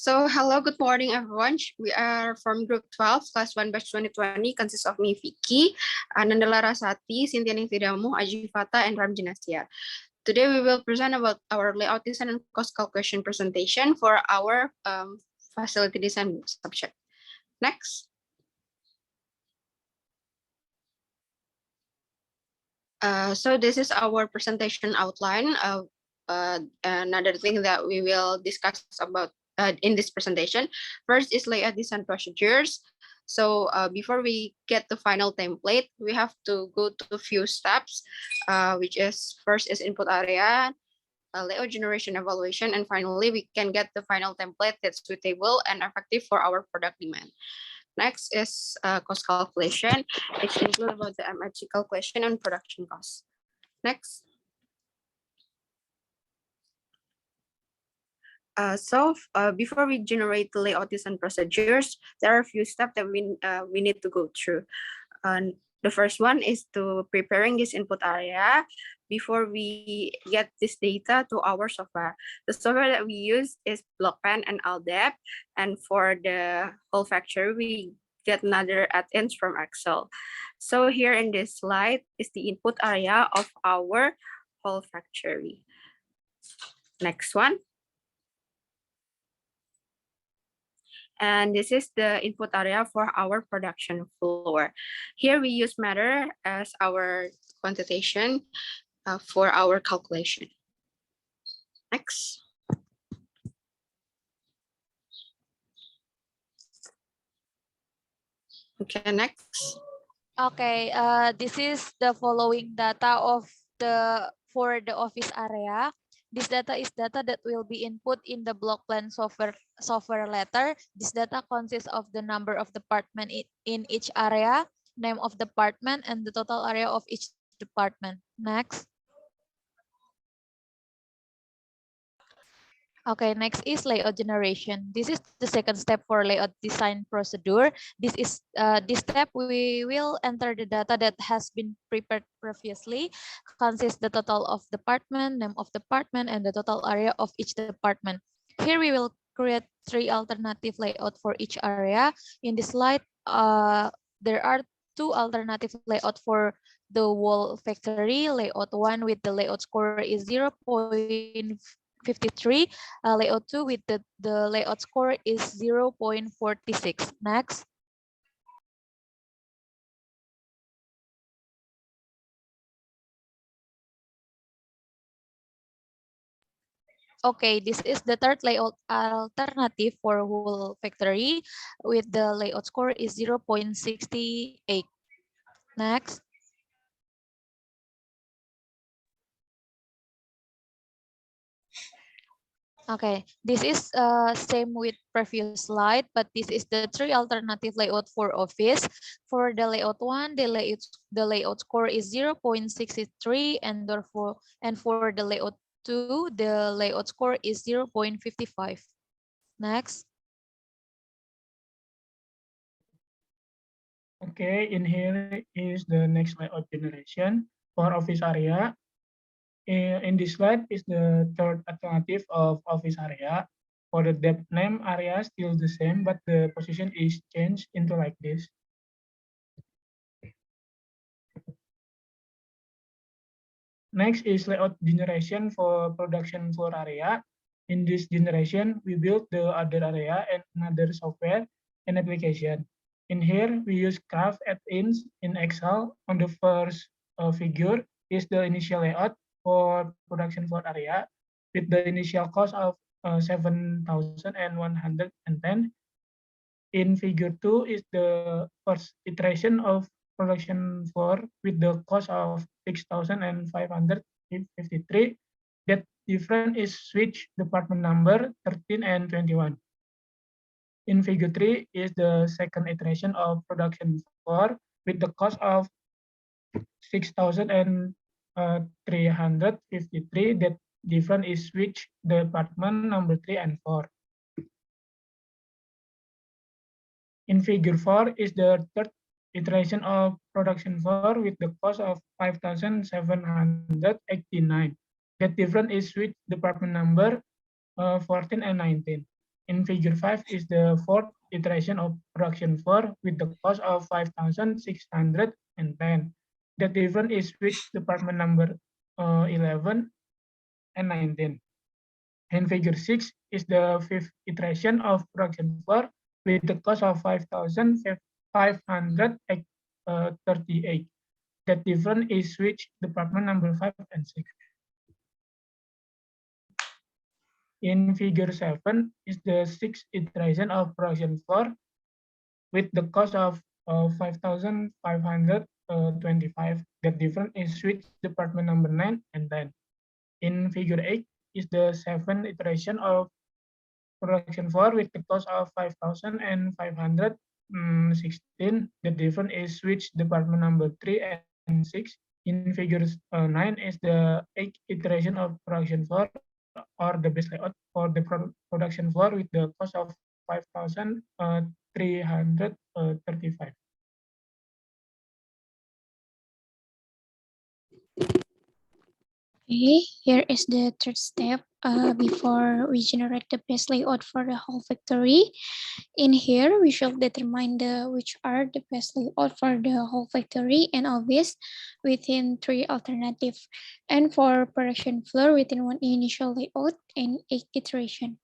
Hello, good morning, everyone. We are from Group 12, Class 1, Batch 2020, consists of me, Fikie, Ananda Larasati, Chintya, Ningsih, Damu, Aji Fatah, and Gymnastiar. Today, we will present about our layout design and cost calculation presentation for our facility design subject. Next. So this is our presentation outline. Another thing that we will discuss about in this presentation. First is layout design procedures. So before we get the final template, we have to go to a few steps, which is first is input area, layout generation evaluation, and finally we can get the final template that's suitable and effective for our product demand. Next is cost calculation. It's include about the M.Sc calculation and production costs. Next. Before we generate the layout design procedures, there are a few steps that we need to go through. The first one is to preparing this input area before we get this data to our software. The software that we use is Blockpen and Aldep, and for the whole factory, we get another add-ins from Excel. So here in this slide is the input area of our whole factory. Next one. And this is the input area for our production floor. Here we use matter as our quantitation for our calculation. Next. Okay, next. Okay, this is the following data of for the office area. This data is data that will be input in the block plan software letter. This data consists of the number of department in each area, name of department, and the total area of each department. Next. Okay, next is layout generation. This is the second step for layout design procedure. This step we will enter the data that has been prepared previously, consists the total of department, name of department, and the total area of each department. Here we will create 3 alternative layout for each area. In this slide, there are 2 alternative layout for the whole factory. Layout 1 with the layout score is 0.53. Layout 2 with the layout score is 0.46. Next. Okay, this is the third layout alternative for whole factory with the layout score is 0.68. Next. Okay, this is same with previous slide, but this is the 3 alternative layout for office. For the layout 1, the layout score is 0.63, and for the layout 2, the layout score is 0.55. Next. Okay, in here is the next layout generation for office area. In this slide is the third alternative of office area. For the depth name area still the same, but the position is changed into like this. Next is layout generation for production floor area. In this generation, we build the other area and another software and application. In here, we use craft add-ins in Excel. On the first figure is the initial layout for production floor area with the initial cost of 7,110. In figure 2 is the first iteration of production floor with the cost of 6,553. That difference is switch department number 13 and 21. In figure 3 is the second iteration of production floor with the cost of 6,353. That difference is switch department number 3 and 4. In figure 4 is the third iteration of production floor with the cost of 5,789. That difference is with department number 14 and 19. In figure 5 is the fourth iteration of production floor with the cost of 5,610. The difference is switch department number 11 and 19. And figure 6 is the fifth iteration of production floor with the cost of 5,538. That difference is switch department number 5 and 6. In figure 7 is the sixth iteration of production floor with the cost of 5,525. That difference is switch department number 9 and 10. In figure 8 is the seventh iteration of production floor with the cost of 5,516. The difference is switch department number 3 and 6. In figure 9 is the eighth iteration of production floor or the base layout for the production floor with the cost of 5,335. Okay, here is the third step before we generate the base layout for the whole factory. In here, we should determine which are the best layout for the whole factory and always within 3 alternatives. And for production floor within 1 initial layout and 8 iteration.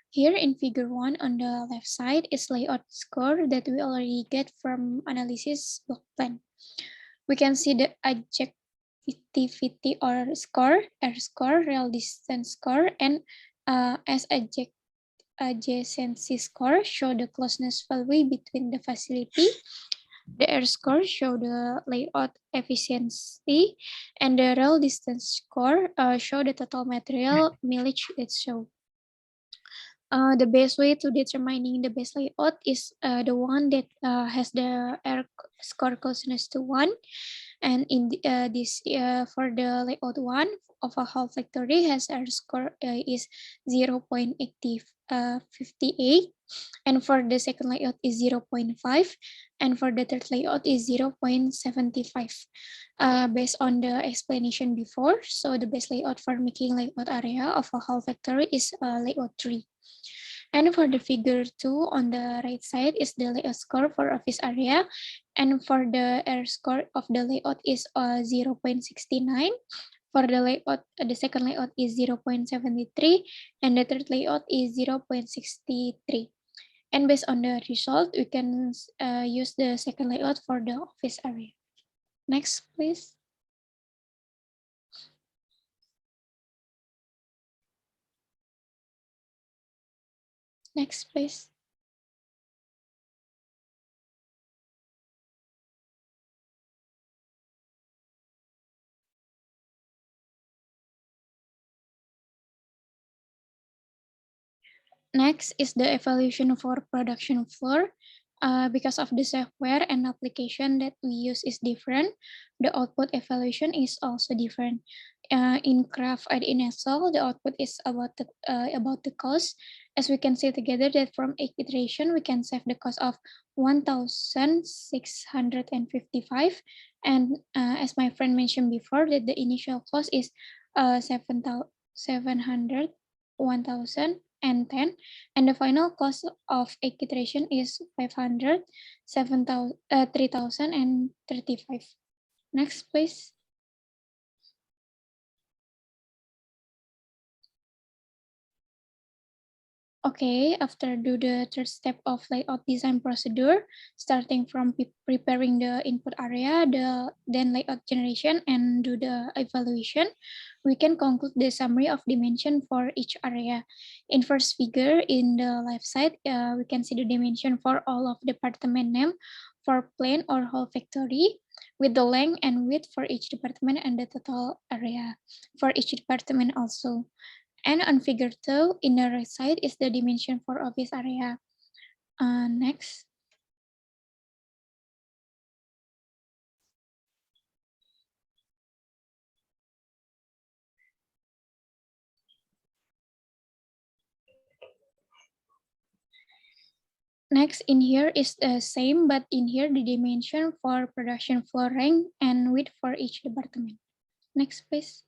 Here in figure 1 on the left side is layout score that we already get from analysis block plan. We can see the adjectivity or score, R score, real distance score, and as adjacency score show the closeness value between the facility. The R score show the layout efficiency, and the real distance score show the total material mileage it show. The best way to determining the best layout is the one that has the R score closeness to 1. And in this for the layout 1 of a whole factory has R score is 0.58, and for the second layout is 0.5, and for the third layout is 0.75. Based on the explanation before, so the best layout for making layout area of a whole factory is layout 3. And for the figure 2 on the right side is the layout score for office area. And for the R score of the layout is 0.69. For the layout, the second layout is 0.73. And the third layout is 0.63. And based on the result, we can use the second layout for the office area. Next, please. Next, please. Next is the evaluation for production floor. Because of the software and application that we use is different, the output evaluation is also different. In Craft and in Excel, the output is about the cost. As we can see together that from 8 iteration, we can save the cost of 1,655. And as my friend mentioned before, that the initial cost is 700, 1,010, and the final cost of 8 iteration is 500, 3,035. Next, please. Okay, after do the third step of layout design procedure, starting from preparing the input area, then layout generation, and do the evaluation, we can conclude the summary of dimension for each area. In first figure, in the left side, we can see the dimension for all of department name for plain or whole factory, with the length and width for each department and the total area for each department also. And on figure 2, in the right side is the dimension for office area. Next. Next, in here is the same, but in here the dimension for production floor rank and width for each department. Next, please.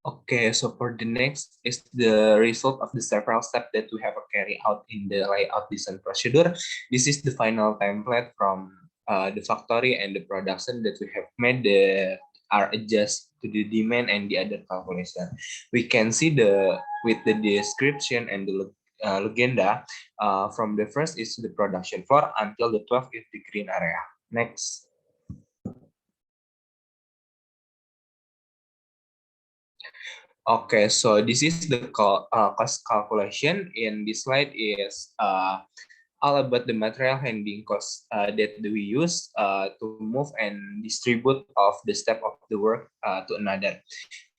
Okay, so for the next is the result of the several steps that we have carried out in the layout design procedure. This is the final template from the factory and the production that we have made are adjust to the demand and the other calculation. We can see with the description and the legenda from the first is the production floor until the 12th is the green area. Next. Okay, so this is the cost calculation. In this slide is all about the material handling cost that we use to move and distribute of the step of the work to another.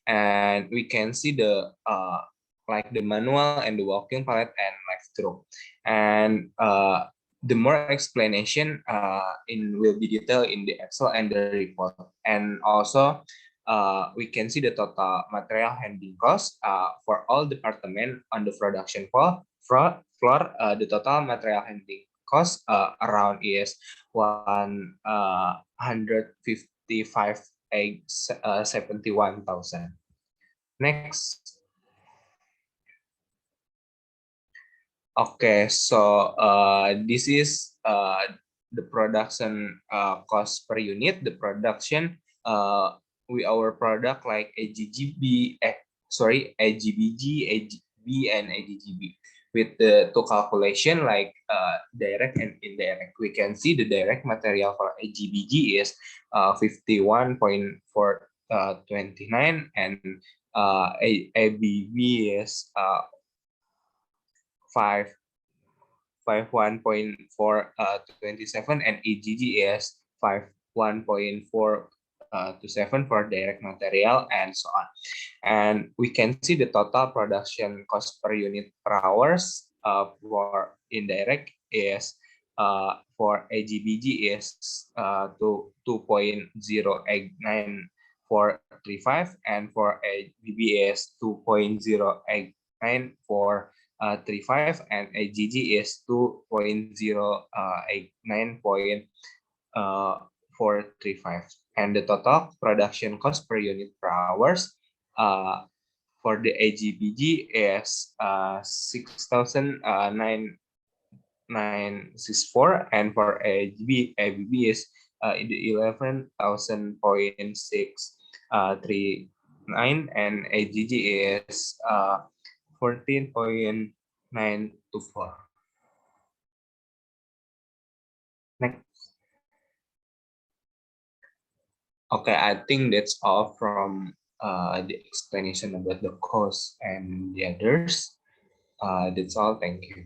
And we can see the like the manual and the walking pallet and like stroke. And the more explanation will be detailed in the Excel and the report. And also we can see the total material handling cost for all department on the production floor. The total material handling cost around is 155,71,000. Next. Okay, so this is the production cost per unit. The production our product like AGGB, AGBG, AGB, and AGGB. With the two calculation like direct and indirect, we can see the direct material for AGBG is 51.429 and ABB is 51.427 and EGG is 51.427 for direct material and so on. And we can see the total production cost per unit per hours for indirect is for AGBG is 2.089435 and for ABB is 2.089435 and AGG is 2.089.435 and the total production cost per unit per hours for the AGBG is 6,964 and for ABB is 11,000.639 and AGG is 14.924. Next. Okay, I think that's all from the explanation about the cost and the others. That's all. Thank you.